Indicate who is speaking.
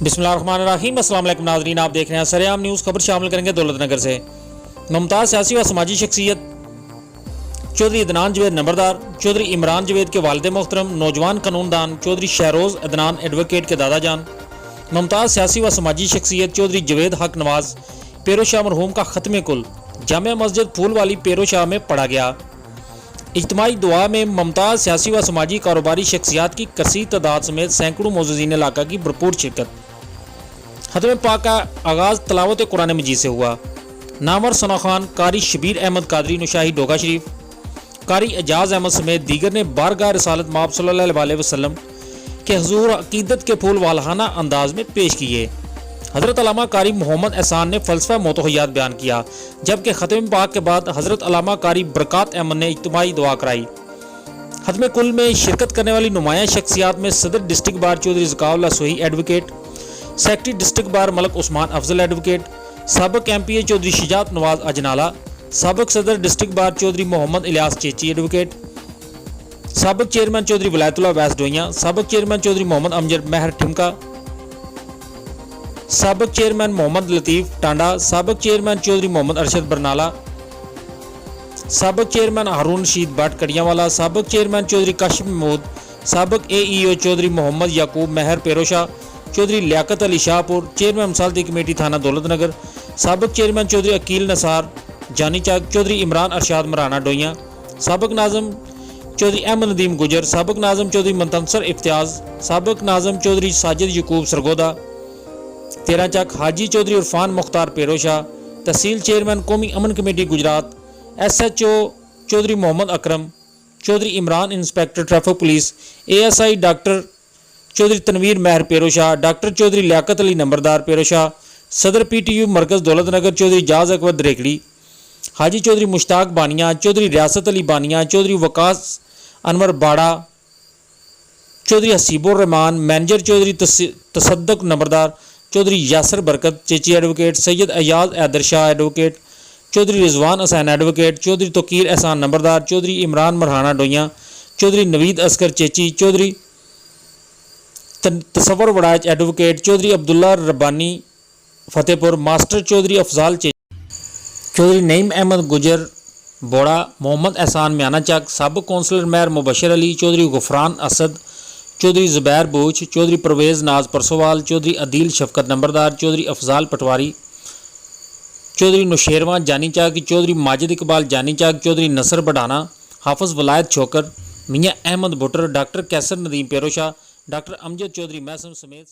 Speaker 1: बिस्मिल्लाहिर्रहमानिर्रहीम। अस्सलाम वालेकुम नाज़रीन, आप देख रहे हैं सरेआम न्यूज़। खबर शामिल करेंगे दौलत नगर से। मुमताज़ सियासी व समाजी शख्सियत चौधरी अदनान जवेद नंबरदार, चौधरी इमरान जवेद के वालिद मोहतरम, नौजवान कानूनदान चौधरी शहरोज़ अदनान एडवोकेट के दादा जान। मुमताज़ सियासी व समाजी शख्सियत चौधरी जवेद हक नवाज पेरो शाह मरहूम का ख़त्म कुल जामिया मस्जिद फूल वाली पेरो शाह में पढ़ा गया। इज्तिमाई दुआ में मुमताज़ सियासी व समाजी कारोबारी शख्सियात की कसीर तादाद समेत सैकड़ों मोअज़्ज़िज़ीन इलाका की भरपूर शिरकत। ख़त्म पाक का आगाज़ तलावत कुरान मजीद से हुआ। नामवर सना खान, कारी शबीर अहमद कादरी नुशाही डोगा शरीफ, कारी एजाज अहमद समेत दीगर ने बारगाह रसालत माब सल्लल्लाहु अलैहि वसल्लम के हुजूर अकीदत के फूल वालहाना अंदाज में पेश किए। हज़रत अल्लामा कारी मोहम्मद एहसान ने फ़लसफ़ा मौत हयात बयान किया, जबकि ख़त्म पाक के बाद हज़रत अल्लामा कारी बरक़ात अहमद ने इज्तिमाई दुआ कराई। ख़त्म कुल में शिरकत करने वाली नुमाया शख्सियात में सदर district bar Chaudhry Zakaullah Sohi advocate, secretary district bar Malik Usman Afzal advocate, साबिक़ एमपीए चौधरी शुजात नवाज अजनाला, साबिक़ सदर district bar Chaudhry Mohammad Ilyas Chechi advocate, साबिक़ चेयरमैन चौधरी वलायतुल्लाह वैस डोइयां, साबिक़ चेयरमैन चौधरी मोहम्मद अमजद महर ठिमका, साबिक़ चेयरमैन मोहम्मद लतीफ़ टांडा, साबिक़ चेयरमैन चौधरी मोहम्मद अरशद बरनाला, साबिक़ चेयरमैन हारून रशीद भट्ट कड़ियांवाला, साबिक़ चेयरमैन चौधरी काशिफ महमूद, साबिक़ AEO Chaudhry Mohammad Yaqoob Mehar Perosha, Chaudhary Liaquat Ali Shahpur, chairman मुसालती committee थाना दौलत नगर, साबिक़ चेयरमैन चौधरी अकील नसार जानी चाक, चौधरी इमरान अरशाद मराना डोइयां, साबिक़ नाज़म चौधरी अहमद नदीम गुजर, साबिक़ नाज़म चौधरी मुंतसर इफ्तियाज़, साबिक़ नाज़म चौधरी साजिद यकूब सरगोदा, 13 चक हाजी चौधरी इरफान मुख्तार पेरोशा, तहसील चेयरमैन कौमी अमन committee Gujrat, SHO Chaudhry Mohammad Akram, Chaudhry Imran inspector traffic police, ASI doctor Chaudhry Tanveer Mehar Perosha, doctor Chaudhry Liaquat Ali नंबरदार पेरोशा, सदर PTU मरकज़ दौलत नगर चौधरी जाज अकबर दरेकड़ी, हाजी चौधरी मुश्ताक बानिया, चौधरी रियासत अली बानिया, चौधरी वकास अनवर बाड़ा, चौधरी हसीबुर रहमान, मैनेजर चौधरी तसद्दुक नंबरदार, Chaudhry Yasir Barkat Chechi advocate, Syed Ayaz Haider Shah advocate, Chaudhry Rizwan Hussain advocate, Chaudhry Tauqeer Ehsan नंबरदार, चौधरी इमरान मरहाना डोइयां, चौधरी नवीद असकर चेची, चौधरी तसव्वुर वड़ाच एडवोकेट, चौधरी अब्दुल्ला रब्बानी फतेहपुर, मास्टर चौधरी अफजाल चेची, चौधरी नईम अहमद गुजर बोड़ा, मोहम्मद एहसान म्याना चक, साबिक़ कौंसलर मेयर मुबशर अली, चौधरी गुफरान असद, चौधरी ज़ुबैर बूच, चौधरी परवेज़ नाज परसोवाल, चौधरी अदील शफकत नंबरदार, चौधरी अफजाल पटवारी, चौधरी नुशेरवान जानी चाक, चौधरी माजिद इकबाल जानी चाक, चौधरी नसर बढ़ाना, हाफिज़ वलायत छोकर, मियाँ अहमद भुट्टर, डॉक्टर कैसर नदीम पेरोशा, डॉक्टर अमजद चौधरी महसम समेत